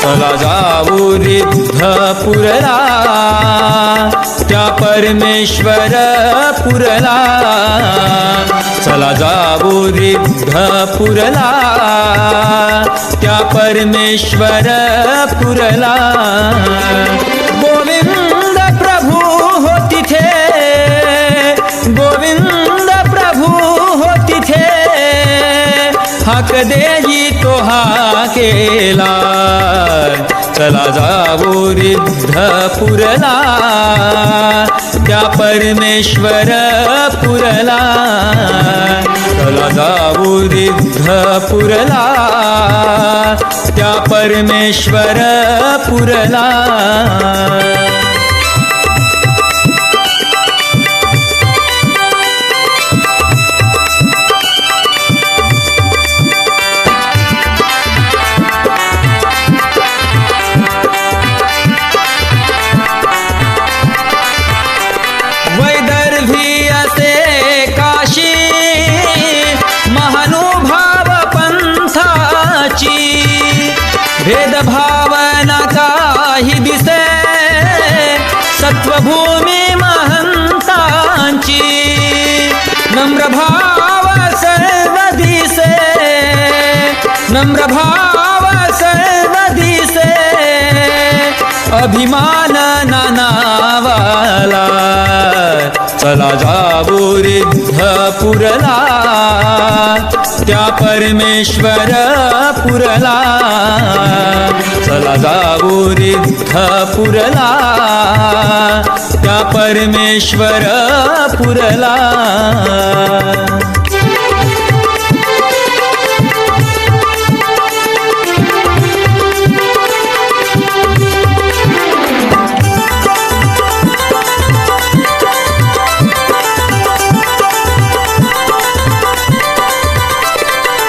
चला जाऊ रिद्धपुरला त्या परमेश्वरपुरला चला जाऊ रिद्धपुरला त्या परमेश्वरपुरला गोविंद प्रभू हो तिथे गोविंद प्रभू हो तिथे हाक देई तो हाकेला चला जाऊ रिद्धपुरला त्या परमेश्वरपुरला चला जाऊ रिद्धपुरला त्या परमेश्वरपुरला वैदर्भी असे काशी महानुभाव पंथाची भेदभावना काही दिसे सत्वभूमी महंतांची नम्रभाव सर्व दिसे नम्रभाव सर्व दिसे अभिमान नानावाला चला जाऊ रिद्धपुरला त्या परमेश्वरपुरला चला जाऊ रिद्धपुरला त्या परमेश्वरपुरला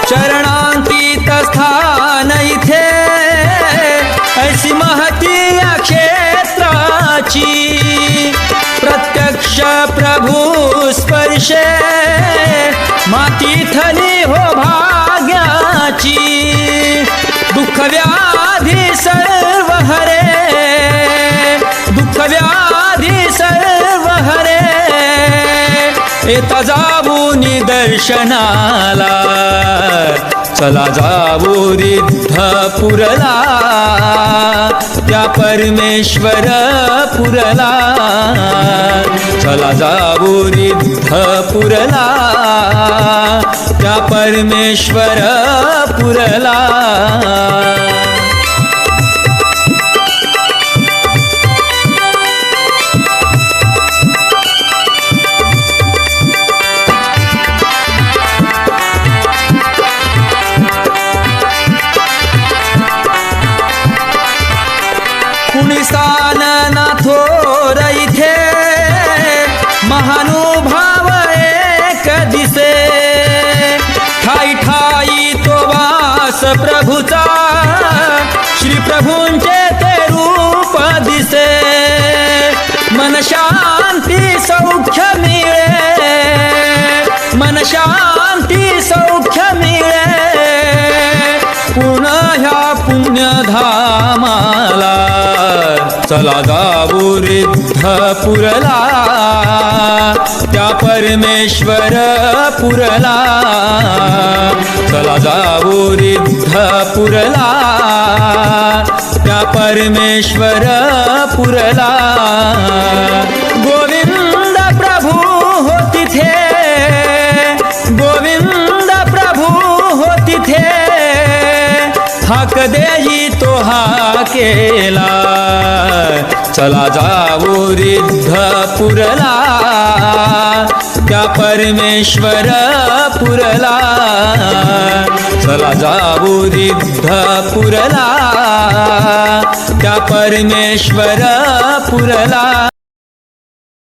चरणांकित स्थान इथे ऐसी महती या क्षेत्राची प्रत्यक्ष प्रभू स्पर्शे माती थली हो भाग्याची दुःख व्याधी सर्व हरे दुःख व्याधी सर्व हरे येता जाऊ निदर्शनाला चला जाऊ रिद्धपुरला त्या परमेश्वरपुरला चला जाऊ रिद्धपुरला त्या परमेश्वरपुरला कुणीसान ना थोर इथे महानुभाव एक दिसे ठाई ठाई तो वास प्रभूचा श्री प्रभूंचे ते रूप दिसे मन शांती सौख्य मिळे मन शांती सौख्य मिळे पुन्हा ह्या पुण्यधामाला चला जाऊ रिद्धपुरला त्या परमेश्वरपुरला चला जाऊ रिद्धपुरला त्या परमेश्वरपुरला गोविंद प्रभू हो तिथे गोविंद प्रभू हो तिथे हाक देई तो हाकेला चला जाऊ रिद्धपुरला त्या परमेश्वरपुरला चला जाऊ रिद्धपुरला त्या परमेश्वरपुरला